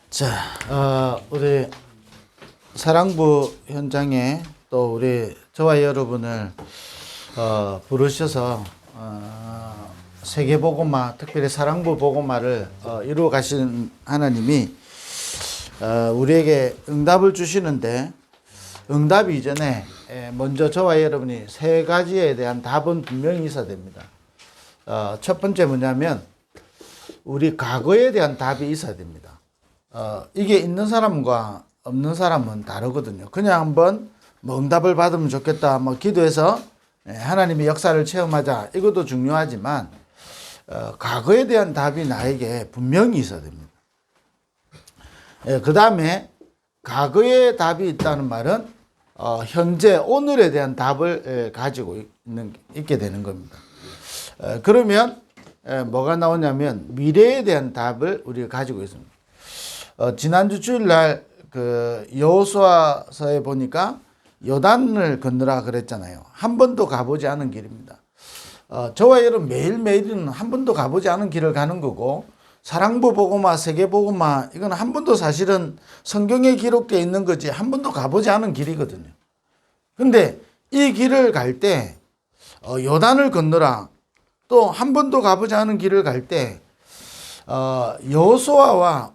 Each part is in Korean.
자, 우리 사랑부 현장에 또 우리 저와 여러분을 부르셔서 세계복음화, 특별히 사랑부 복음화를 이루어 가신 하나님이 우리에게 응답을 주시는데, 응답 이전에 먼저 저와 여러분이 세 가지에 대한 답은 분명히 있어야 됩니다. 첫 번째 뭐냐면 우리 과거에 대한 답이 있어야 됩니다. 이게 있는 사람과 없는 사람은 다르거든요. 그냥 한번 뭐 응답을 받으면 좋겠다, 뭐 기도해서 하나님의 역사를 체험하자, 이것도 중요하지만 과거에 대한 답이 나에게 분명히 있어야 됩니다. 그 다음에 과거에 답이 있다는 말은 현재 오늘에 대한 답을 가지고 있게 되는 겁니다. 그러면 뭐가 나오냐면 미래에 대한 답을 우리가 가지고 있습니다. 지난주 주일날 그 여호수아서에 보니까 요단을 건너라 그랬잖아요. 한 번도 가보지 않은 길입니다. 저와 여러분 매일매일은 한 번도 가보지 않은 길을 가는 거고, 사랑부 복음화, 세계 복음화, 이건 한 번도 사실은 성경에 기록되어 있는 거지 한 번도 가보지 않은 길이거든요. 근데 이 길을 갈 때 요단을 건너라, 또 한 번도 가보지 않은 길을 갈 때 여호수아와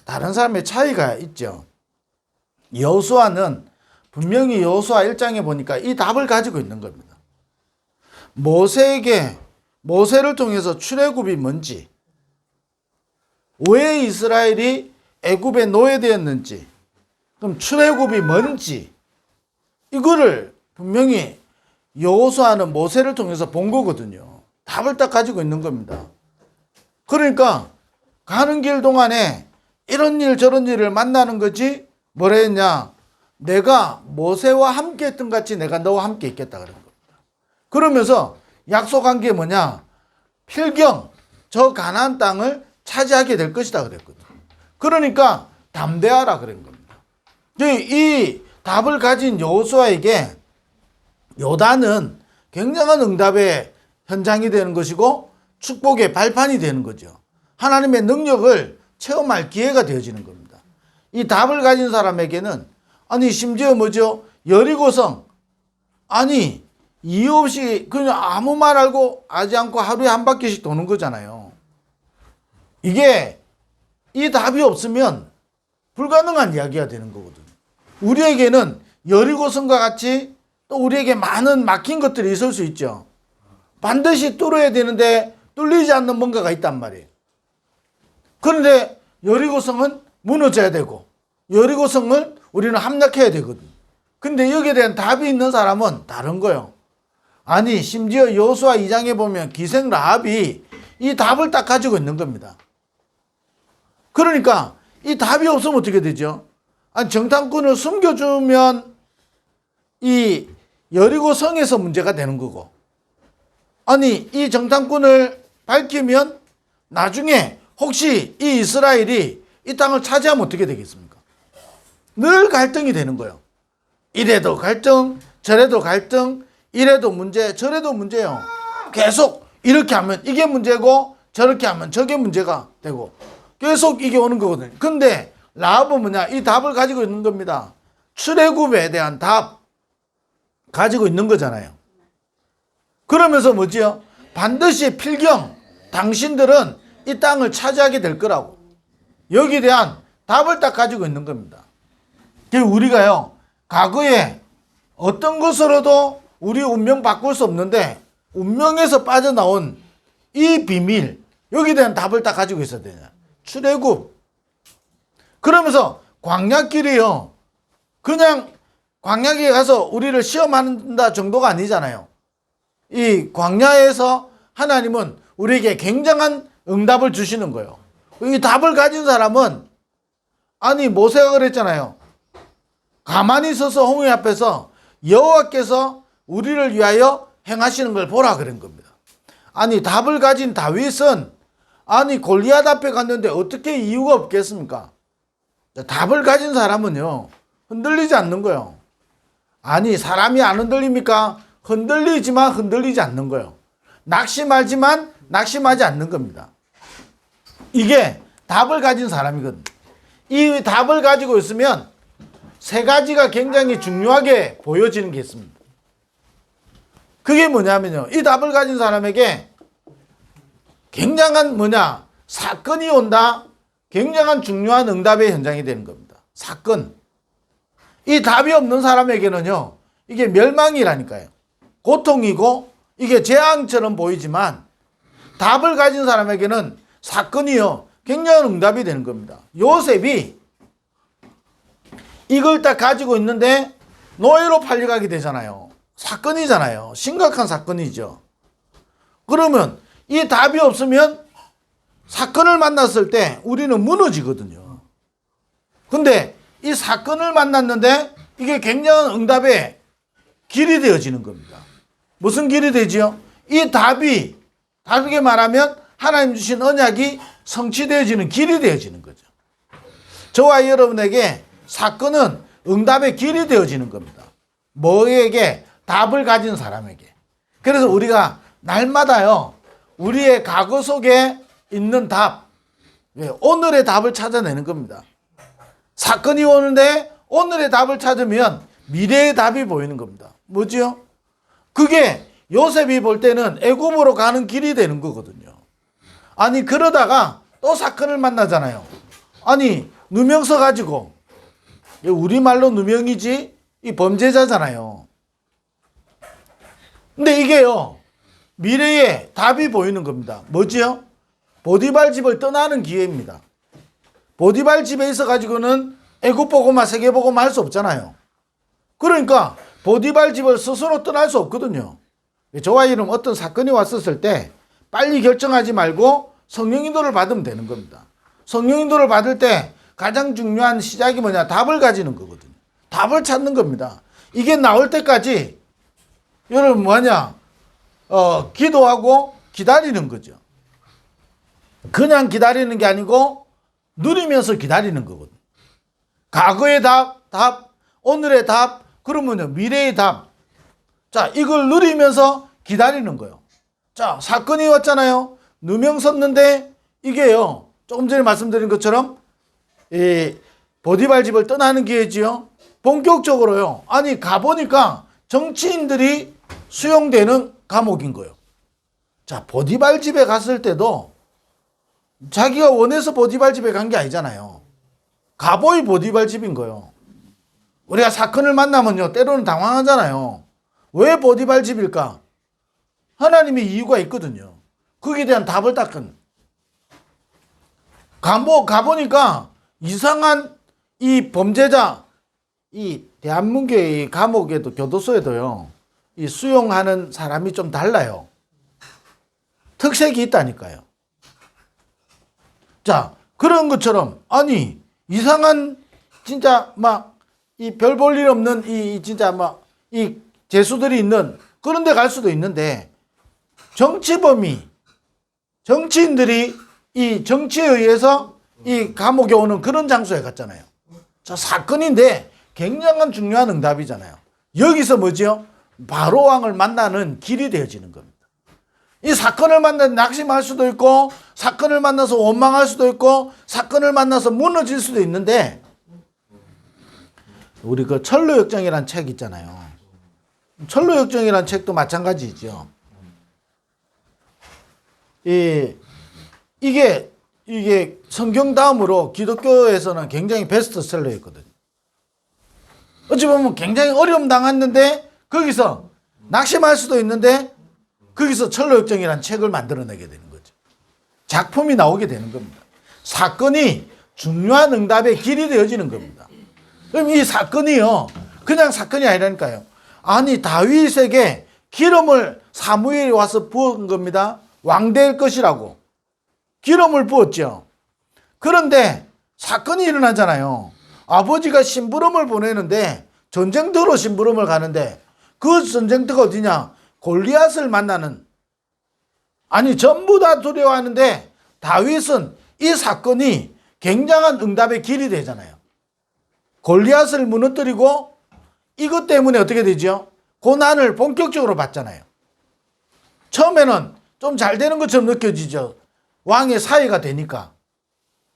다른 사람의 차이가 있죠. 여호수아는 분명히 여호수아 1장에 보니까 이 답을 가지고 있는 겁니다. 모세를 통해서 출애굽이 뭔지, 왜 이스라엘이 애굽에 노예되었는지, 그럼 출애굽이 뭔지, 이거를 분명히 여호수아는 모세를 통해서 본 거거든요. 답을 딱 가지고 있는 겁니다. 그러니까 가는 길 동안에 이런 일 저런 일을 만나는 거지, 뭐라 했냐, 내가 모세와 함께 했던 같이 내가 너와 함께 있겠다 그런 겁니다. 그러면서 약속한 게 뭐냐, 필경 저 가나안 땅을 차지하게 될 것이다 그랬거든. 그러니까 담대하라 그런 겁니다. 이 답을 가진 여호수아에게 요단은 굉장한 응답의 현장이 되는 것이고 축복의 발판이 되는 거죠. 하나님의 능력을 체험할 기회가 되어지는 겁니다. 이 답을 가진 사람에게는, 아니 심지어 뭐죠, 여리고성, 아니 이유 없이 그냥 아무 말 하지 않고 하루에 한 바퀴씩 도는 거잖아요. 이게 이 답이 없으면 불가능한 이야기가 되는 거거든요. 우리에게는 여리고성과 같이 또 우리에게 많은 막힌 것들이 있을 수 있죠. 반드시 뚫어야 되는데 뚫리지 않는 뭔가가 있단 말이에요. 그런데 여리고성은 무너져야 되고 여리고성을 우리는 함락해야 되거든. 근데 여기에 대한 답이 있는 사람은 다른 거예요. 아니 심지어 여호수아 2장에 보면 기생 라합이 이 답을 딱 가지고 있는 겁니다. 그러니까 이 답이 없으면 어떻게 되죠? 아니 정탐꾼을 숨겨주면 이 여리고성에서 문제가 되는 거고, 아니 이 정탐꾼을 밝히면 나중에 혹시 이 이스라엘이 이 땅을 차지하면 어떻게 되겠습니까? 늘 갈등이 되는 거예요. 이래도 갈등, 저래도 갈등, 이래도 문제, 저래도 문제예요. 계속 이렇게 하면 이게 문제고 저렇게 하면 저게 문제가 되고 계속 이게 오는 거거든요. 근데 라합은 뭐냐, 이 답을 가지고 있는 겁니다. 출애굽에 대한 답 가지고 있는 거잖아요. 그러면서 뭐지요? 반드시 필경 당신들은 이 땅을 차지하게 될 거라고, 여기에 대한 답을 딱 가지고 있는 겁니다. 우리가요 과거에 어떤 것으로도 우리 운명 바꿀 수 없는데 운명에서 빠져나온 이 비밀, 여기에 대한 답을 딱 가지고 있어야 되냐, 출애굽. 그러면서 광야길이요 그냥 광야길에 가서 우리를 시험한다 정도가 아니잖아요. 이 광야에서 하나님은 우리에게 굉장한 응답을 주시는 거예요. 이 답을 가진 사람은, 아니 모세가 그랬잖아요. 가만히 서서 홍해 앞에서 여호와께서 우리를 위하여 행하시는 걸 보라 그런 겁니다. 아니 답을 가진 다윗은 아니 골리앗 앞에 갔는데 어떻게 이유가 없겠습니까? 답을 가진 사람은요 흔들리지 않는 거예요. 아니 사람이 안 흔들립니까? 흔들리지만 흔들리지 않는 거예요. 낙심하지만 낙심하지 않는 겁니다. 이게 답을 가진 사람이거든. 이 답을 가지고 있으면 세 가지가 굉장히 중요하게 보여지는 게 있습니다. 그게 뭐냐면요. 이 답을 가진 사람에게 굉장한 사건이 온다. 굉장한 중요한 응답의 현장이 되는 겁니다. 사건. 이 답이 없는 사람에게는요. 이게 멸망이라니까요. 고통이고 이게 재앙처럼 보이지만 답을 가진 사람에게는 사건이요. 굉장한 응답이 되는 겁니다. 요셉이 이걸 딱 가지고 있는데 노예로 팔려가게 되잖아요. 사건이잖아요. 심각한 사건이죠. 그러면 이 답이 없으면 사건을 만났을 때 우리는 무너지거든요. 근데 이 사건을 만났는데 이게 굉장한 응답의 길이 되어지는 겁니다. 무슨 길이 되지요? 이 답이 다르게 말하면 하나님 주신 언약이 성취되어지는 길이 되어지는 거죠. 저와 여러분에게 사건은 응답의 길이 되어지는 겁니다. 뭐에게? 답을 가진 사람에게. 그래서 우리가 날마다요, 우리의 과거 속에 있는 답, 오늘의 답을 찾아내는 겁니다. 사건이 오는데 오늘의 답을 찾으면 미래의 답이 보이는 겁니다. 뭐지요? 그게 요셉이 볼 때는 애굽으로 가는 길이 되는 거거든요. 아니 그러다가 또 사건을 만나잖아요. 아니 누명서 가지고, 우리말로 누명이지 이 범죄자잖아요. 근데 이게요 미래에 답이 보이는 겁니다. 뭐지요? 보디발 집을 떠나는 기회입니다. 보디발 집에 있어 가지고는 애굽 보고만 세계 보고만 할 수 없잖아요. 그러니까 보디발 집을 스스로 떠날 수 없거든요. 저와 이름 어떤 사건이 왔었을 때 빨리 결정하지 말고 성령 인도를 받으면 되는 겁니다. 성령 인도를 받을 때 가장 중요한 시작이 답을 가지는 거거든요. 답을 찾는 겁니다. 이게 나올 때까지 여러분 기도하고 기다리는 거죠. 그냥 기다리는 게 아니고 누리면서 기다리는 거거든요. 과거의 답, 오늘의 답, 그러면요 미래의 답. 자, 이걸 누리면서 기다리는 거예요. 자, 사건이 왔잖아요. 누명 섰는데 이게요 조금 전에 말씀드린 것처럼 보디발 집을 떠나는 기회지요. 본격적으로요. 아니 가보니까 정치인들이 수용되는 감옥인 거예요. 자, 보디발 집에 갔을 때도 자기가 원해서 보디발 집에 간 게 아니잖아요. 가보이 보디발 집인 거예요. 우리가 사건을 만나면요 때로는 당황하잖아요. 왜 보디발 집일까? 하나님의 이유가 있거든요. 거기에 대한 답을 닦은. 가보니까 이상한 이 범죄자, 이 대한민국의 감옥에도 교도소에도요 이 수용하는 사람이 좀 달라요. 특색이 있다니까요. 자, 그런 것처럼 아니 이상한 진짜 이 별 볼 일 없는 이 진짜 이 죄수들이 있는 그런 데 갈 수도 있는데 정치인들이 이 정치에 의해서 이 감옥에 오는 그런 장소에 갔잖아요. 자, 사건인데 굉장한 중요한 응답이잖아요. 여기서 뭐지요? 바로 왕을 만나는 길이 되어지는 겁니다. 이 사건을 만나서 낙심할 수도 있고 사건을 만나서 원망할 수도 있고 사건을 만나서 무너질 수도 있는데 우리 그 철로역정이라는 책 있잖아요. 철로역정이라는 책도 마찬가지죠. 이게 성경 다음으로 기독교에서는 굉장히 베스트셀러였거든요. 어찌 보면 굉장히 어려움 당했는데 거기서 낙심할 수도 있는데 거기서 철로역정이라는 책을 만들어내게 되는 거죠. 작품이 나오게 되는 겁니다. 사건이 중요한 응답의 길이 되어지는 겁니다. 그럼 이 사건이요 그냥 사건이 아니라니까요. 아니 다윗에게 기름을 사무엘이 와서 부은 겁니다. 왕 될 것이라고 기름을 부었죠. 그런데 사건이 일어나잖아요. 아버지가 심부름을 보내는데 전쟁터로 심부름을 가는데 그 전쟁터가 어디냐? 골리앗을 만나는. 아니 전부 다 두려워하는데 다윗은 이 사건이 굉장한 응답의 길이 되잖아요. 골리앗을 무너뜨리고 이것 때문에 어떻게 되죠? 고난을 본격적으로 받잖아요. 처음에는 좀 잘 되는 것처럼 느껴지죠. 왕의 사위가 되니까.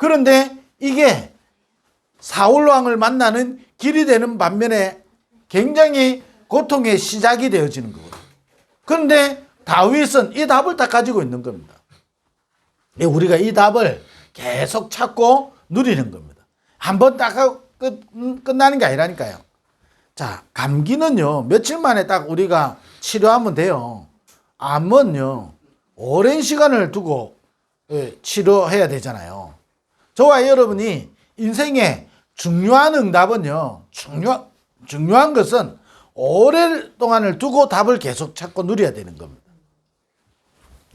그런데 이게 사울왕을 만나는 길이 되는 반면에 굉장히 고통의 시작이 되어지는 거거든요. 그런데 다윗은 이 답을 딱 가지고 있는 겁니다. 우리가 이 답을 계속 찾고 누리는 겁니다. 한번 딱 하고 끝나는 게 아니라니까요. 자, 감기는요, 며칠 만에 딱 우리가 치료하면 돼요. 암은요, 오랜 시간을 두고 치료해야 되잖아요. 저와 여러분이 인생의 중요한 응답은요, 중요한 것은 오랫동안을 두고 답을 계속 찾고 누려야 되는 겁니다.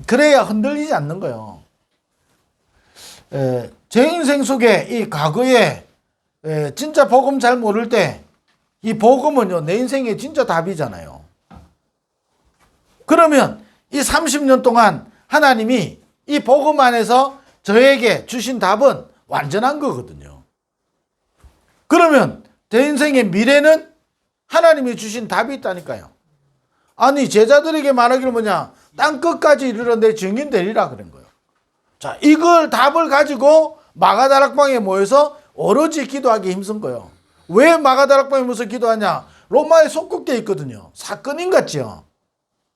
그래야 흔들리지 않는 거예요. 제 인생 속에 이 과거에 진짜 복음 잘 모를 때 이 복음은요, 내 인생의 진짜 답이잖아요. 그러면 이 30년 동안 하나님이 이 복음 안에서 저에게 주신 답은 완전한 거거든요. 그러면 제 인생의 미래는 하나님이 주신 답이 있다니까요. 아니, 제자들에게 말하기를 뭐냐, 땅 끝까지 이르러 내 증인 되리라 그런 거예요. 자, 이걸 답을 가지고 마가다락방에 모여서 오로지 기도하기 힘쓴 거예요. 왜 마가다락방에 모여서 기도하냐? 로마에 속국되어 있거든요. 사건인 같지요.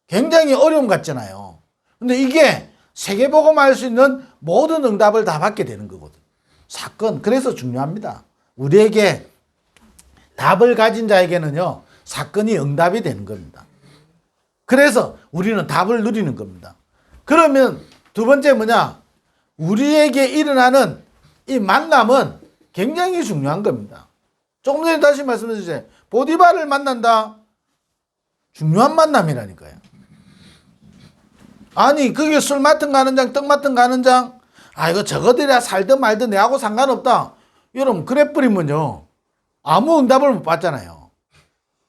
굉장히 어려움 같잖아요. 근데 이게 세계복음 할 수 있는 모든 응답을 다 받게 되는 거거든요. 사건. 그래서 중요합니다. 우리에게 답을 가진 자에게는요, 사건이 응답이 되는 겁니다. 그래서 우리는 답을 누리는 겁니다. 그러면 두 번째 뭐냐? 우리에게 일어나는 이 만남은 굉장히 중요한 겁니다. 조금 전에 다시 말씀드렸죠. 보디발을 만난다. 중요한 만남이라니까요. 아니, 그게 술 맡은 가는 장, 떡 맡은 가는 장, 이거 저거들이야 살든 말든 내하고 상관없다. 여러분, 그래 버리면요, 아무 응답을 못 받잖아요.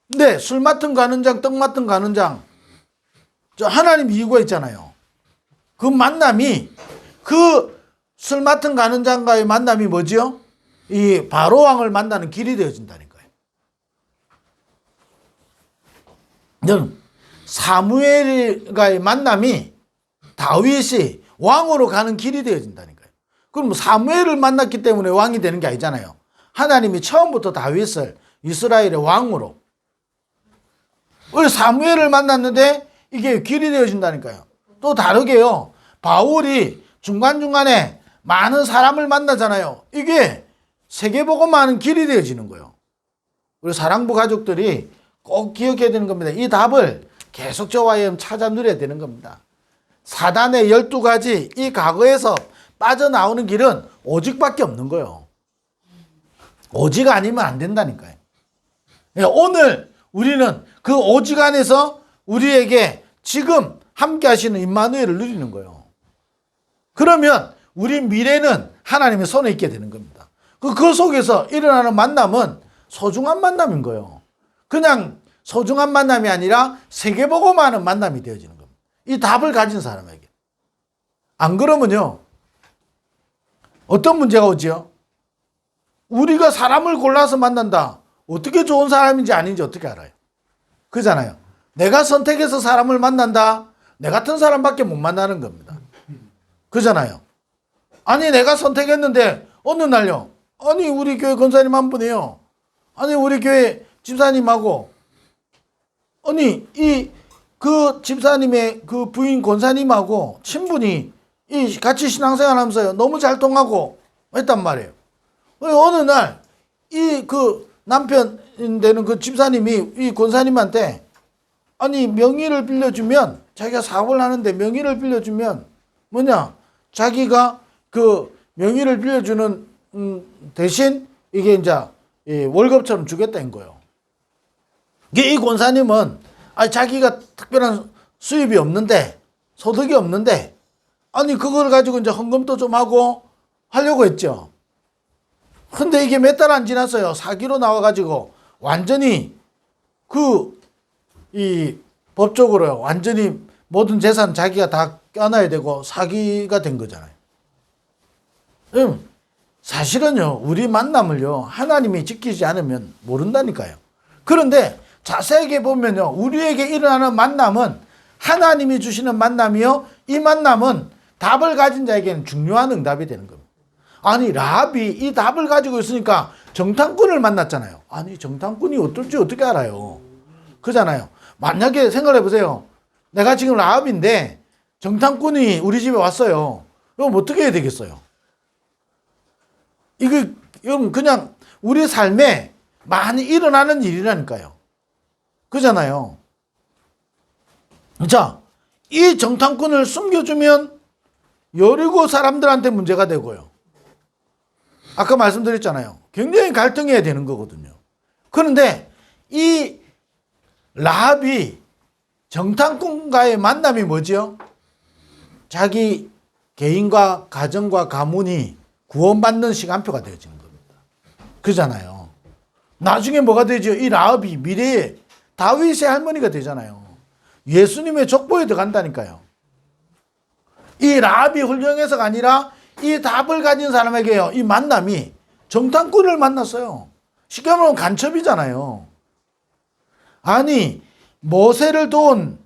근데 술 맡은 가는 장, 떡 맡은 가는 장, 저 하나님 이유가 있잖아요. 그 만남이, 그 술 맡은 가는 장과의 만남이 뭐지요? 이 바로왕을 만나는 길이 되어진다니까요. 여러분, 사무엘과의 만남이 다윗이 왕으로 가는 길이 되어진다니까요. 그럼 사무엘을 만났기 때문에 왕이 되는 게 아니잖아요. 하나님이 처음부터 다윗을 이스라엘의 왕으로, 우리 사무엘을 만났는데 이게 길이 되어진다니까요. 또 다르게요, 바울이 중간중간에 많은 사람을 만나잖아요. 이게 세계복음하는 길이 되어지는 거예요. 우리 사랑부 가족들이 꼭 기억해야 되는 겁니다. 이 답을 계속 저와 여러분 찾아 누려야 되는 겁니다. 사단의 12가지 이 과거에서 빠져나오는 길은 오직밖에 없는 거예요. 오직 아니면 안 된다니까요. 오늘 우리는 그 오직 안에서 우리에게 지금 함께 하시는 임마누엘을 누리는 거예요. 그러면 우리 미래는 하나님의 손에 있게 되는 겁니다. 그 속에서 일어나는 만남은 소중한 만남인 거예요. 그냥 소중한 만남이 아니라 세계복음하는 만남이 되어지는 겁니다. 이 답을 가진 사람에게. 안 그러면요, 어떤 문제가 오지요? 우리가 사람을 골라서 만난다. 어떻게 좋은 사람인지 아닌지 어떻게 알아요? 그잖아요. 내가 선택해서 사람을 만난다. 내 같은 사람밖에 못 만나는 겁니다. 그잖아요. 아니, 내가 선택했는데 어느 날요, 아니 우리 교회 권사님 한 분이요, 아니 우리 교회 집사님하고, 아니 그 집사님의 그 부인 권사님하고 친분이 같이 신앙생활 하면서요 너무 잘 통하고 했단 말이에요. 어느 날 이 그 남편 되는 그 집사님이 이 권사님한테, 아니 명의를 빌려주면, 자기가 사업을 하는데 명의를 빌려주면 뭐냐, 자기가 그 명의를 빌려주는 대신 이게 이제 월급처럼 주겠다는 거예요. 이 권사님은 자기가 특별한 수입이 없는데, 소득이 없는데, 아니 그걸 가지고 이제 헌금도 좀 하고 하려고 했죠. 근데 이게 몇 달 안 지났어요. 사기로 나와가지고 완전히 이 법적으로 완전히 모든 재산 자기가 다 껴놔야 되고 사기가 된 거잖아요. 사실은요, 우리 만남을요, 하나님이 지키지 않으면 모른다니까요. 그런데 자세하게 보면요, 우리에게 일어나는 만남은 하나님이 주시는 만남이요, 이 만남은 답을 가진 자에게는 중요한 응답이 되는 겁니다. 아니 라합이 이 답을 가지고 있으니까 정탐꾼을 만났잖아요. 아니 정탐꾼이 어떨지 어떻게 알아요? 그잖아요. 만약에 생각해 보세요. 내가 지금 라합인데 정탐꾼이 우리 집에 왔어요. 그럼 어떻게 해야 되겠어요? 이건 그냥 우리 삶에 많이 일어나는 일이라니까요. 그잖아요. 자, 이 정탐꾼을 숨겨주면 여리고 사람들한테 문제가 되고요. 아까 말씀드렸잖아요. 굉장히 갈등해야 되는 거거든요. 그런데 이 라합이 정탐꾼과의 만남이 뭐지요? 자기 개인과 가정과 가문이 구원받는 시간표가 되어지는 겁니다. 그잖아요. 나중에 뭐가 되죠? 이 라합이 미래에 다윗의 할머니가 되잖아요. 예수님의 족보에 들어간다니까요. 이 라합이 훌륭해서가 아니라 이 답을 가진 사람에게요. 이 만남이 정탐꾼을 만났어요. 쉽게 말하면 간첩이잖아요. 아니 모세를 도운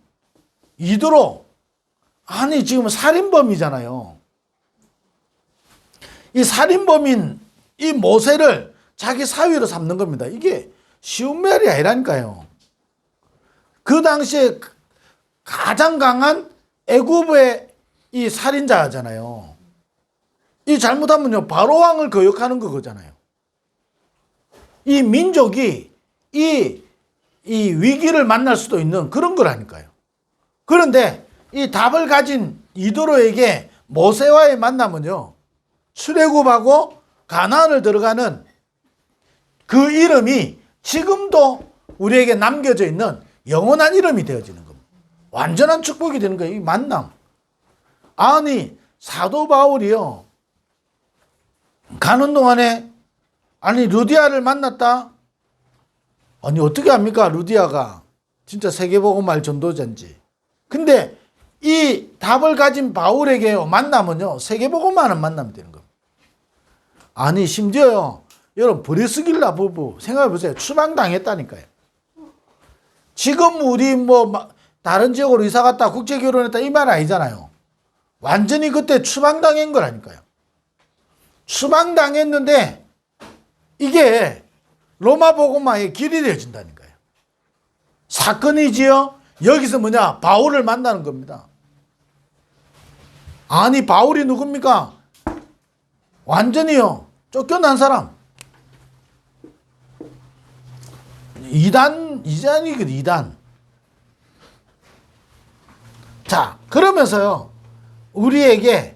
이드로 아니 지금 살인범이잖아요. 이 살인범인 이 모세를 자기 사위로 삼는 겁니다. 이게 쉬운 말이 아니라니까요. 그 당시에 가장 강한 애굽의 이 살인자잖아요. 이 잘못하면요 바로 왕을 거역하는 거잖아요. 이 민족이 이 위기를 만날 수도 있는 그런 거라니까요. 그런데 이 답을 가진 이도로에게 모세와의 만남은요 출애굽하고 가나안을 들어가는 그 이름이 지금도 우리에게 남겨져 있는 영원한 이름이 되어지는 겁니다. 완전한 축복이 되는 거예요. 이 만남. 아니 사도 바울이요 가는 동안에 아니 루디아를 만났다. 아니 어떻게 합니까? 루디아가 진짜 세계복음화 전도자인지. 근데 이 답을 가진 바울에게요 만나면요 세계복음화하는 만남이 되는 겁니다. 아니 심지어요 여러분 브리스길라 부부 생각해 보세요. 추방당했다니까요. 지금 우리 뭐 다른 지역으로 이사 갔다 국제 결혼했다 이 말 아니잖아요. 완전히 그때 추방당한 거라니까요. 추방당했는데 이게 로마 복음화의 길이 되어진다니까요. 사건이지요. 여기서 뭐냐 바울을 만나는 겁니다. 아니 바울이 누굽니까? 완전히요 쫓겨난 사람. 이단이거든 이단. 자 그러면서요 우리에게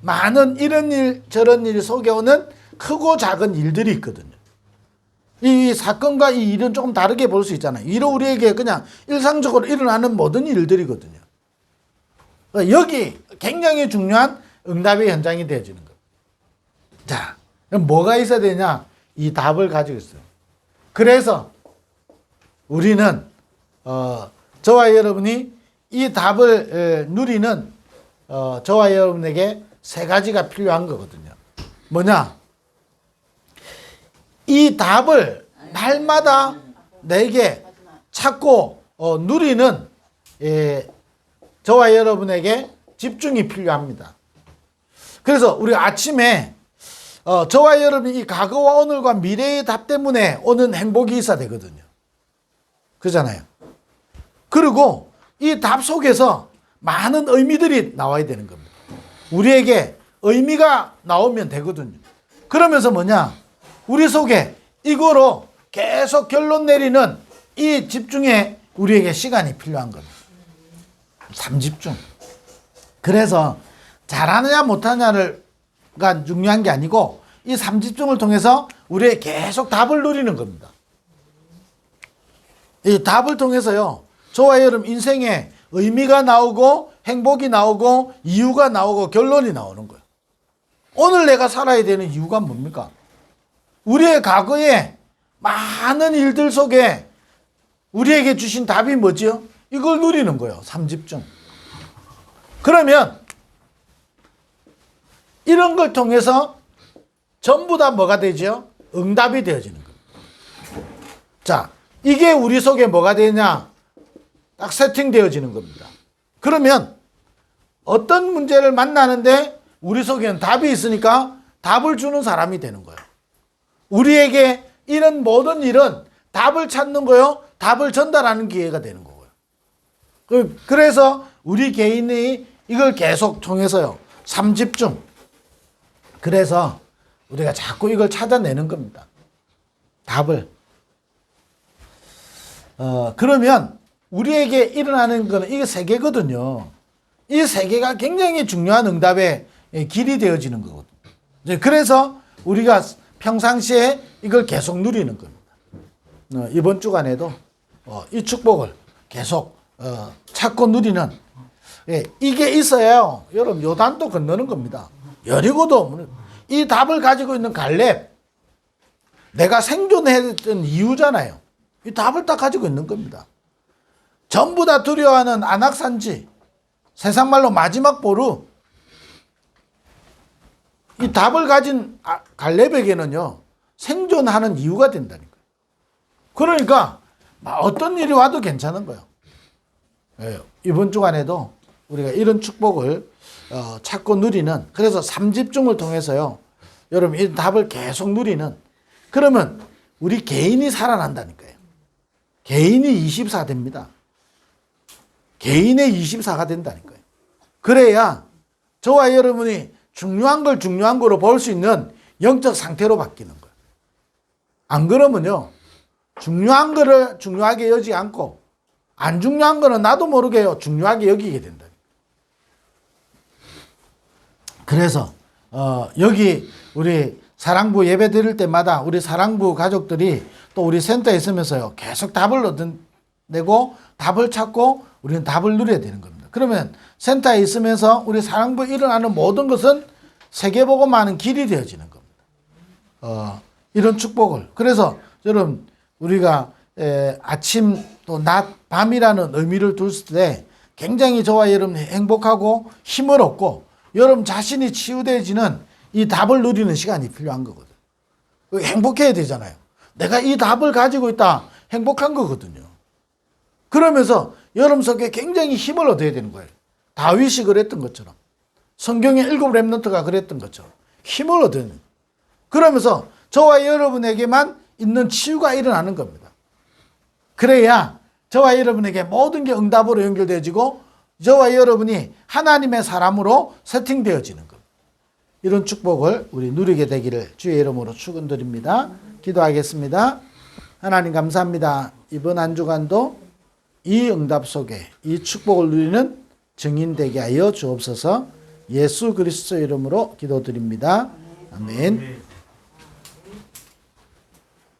많은 이런 일 저런 일 속에 오는 크고 작은 일들이 있거든요. 이 사건과 이 일은 조금 다르게 볼 수 있잖아요. 이로 우리에게 그냥 일상적으로 일어나는 모든 일들이거든요. 여기 굉장히 중요한 응답의 현장이 되어지는 거예요. 자, 그럼 뭐가 있어야 되냐? 이 답을 가지고 있어요. 그래서 우리는 저와 여러분이 이 답을 누리는 저와 여러분에게 세 가지가 필요한 거거든요. 뭐냐? 이 답을 날마다 내게 찾고 누리는 저와 여러분에게 집중이 필요합니다. 그래서 우리 아침에 저와 여러분이 이 과거와 오늘과 미래의 답 때문에 오는 행복이 있어야 되거든요. 그렇잖아요. 그리고 이 답 속에서 많은 의미들이 나와야 되는 겁니다. 우리에게 의미가 나오면 되거든요. 그러면서 뭐냐? 우리 속에 이거로 계속 결론 내리는 이 집중에 우리에게 시간이 필요한 겁니다. 삼집중. 그래서 잘하느냐 못하느냐가 중요한 게 아니고 이 삼집중을 통해서 우리의 계속 답을 누리는 겁니다. 이 답을 통해서요 저와 여러분 인생에 의미가 나오고 행복이 나오고 이유가 나오고 결론이 나오는 거예요. 오늘 내가 살아야 되는 이유가 뭡니까? 우리의 과거에 많은 일들 속에 우리에게 주신 답이 뭐지요? 이걸 누리는 거예요. 삼집중. 그러면 이런 걸 통해서 전부 다 뭐가 되죠? 응답이 되어지는 거예요. 자, 이게 우리 속에 뭐가 되냐? 딱 세팅되어지는 겁니다. 그러면 어떤 문제를 만나는데 우리 속에는 답이 있으니까 답을 주는 사람이 되는 거예요. 우리에게 이런 모든 일은 답을 찾는 거요, 답을 전달하는 기회가 되는 거고요. 그래서 우리 개인이 이걸 계속 통해서요, 삼집중. 그래서 우리가 자꾸 이걸 찾아내는 겁니다. 답을. 그러면 우리에게 일어나는 거는 이게 세 개거든요. 이 세 개가 굉장히 중요한 응답의 길이 되어지는 거거든요. 그래서 우리가 평상시에 이걸 계속 누리는 겁니다. 이번 주간에도 이 축복을 계속 찾고 누리는, 이게 있어야 여러분 요단도 건너는 겁니다. 여리고도 이 답을 가지고 있는 갈렙, 내가 생존했던 이유잖아요. 이 답을 딱 가지고 있는 겁니다. 전부 다 두려워하는 안악산지, 세상말로 마지막 보루, 이 답을 가진 갈렙에게는요, 생존하는 이유가 된다니까요. 그러니까 어떤 일이 와도 괜찮은 거예요. 이번 주간에도 우리가 이런 축복을 찾고 누리는, 그래서 삼집중을 통해서요, 여러분 이 답을 계속 누리는, 그러면 우리 개인이 살아난다니까요. 개인이 24됩니다. 개인의 24가 된다니까요. 그래야 저와 여러분이 중요한 걸 중요한 거로 볼 수 있는 영적 상태로 바뀌는 거예요. 안 그러면요, 중요한 거를 중요하게 여기지 않고 안 중요한 거는 나도 모르게 중요하게 여기게 된다. 그래서 여기 우리 사랑부 예배 드릴 때마다 우리 사랑부 가족들이 또 우리 센터에 있으면서요, 계속 답을 얻어내고 답을 찾고 우리는 답을 누려야 되는 겁니다. 그러면 센터에 있으면서 우리 사랑부에 일어나는 모든 것은 세계복음화하는 길이 되어지는 겁니다. 이런 축복을. 그래서 여러분 우리가 아침 또 낮, 밤이라는 의미를 둘 때 굉장히 저와 여러분 행복하고 힘을 얻고 여러분 자신이 치유되어지는 이 답을 누리는 시간이 필요한 거거든요. 행복해야 되잖아요. 내가 이 답을 가지고 있다, 행복한 거거든요. 그러면서 여러분 속에 굉장히 힘을 얻어야 되는 거예요. 다윗이 그랬던 것처럼, 성경의 7 렘넌트가 그랬던 것처럼 힘을 얻어야 돼요. 그러면서 저와 여러분에게만 있는 치유가 일어나는 겁니다. 그래야 저와 여러분에게 모든 게 응답으로 연결되어지고 저와 여러분이 하나님의 사람으로 세팅되어지는 겁니다. 이런 축복을 우리 누리게 되기를 주의 이름으로 축원드립니다. 기도하겠습니다. 하나님 감사합니다. 이번 한 주간도 이 응답 속에 이 축복을 누리는 증인되게 하여 주옵소서. 예수 그리스도 이름으로 기도드립니다. 아멘.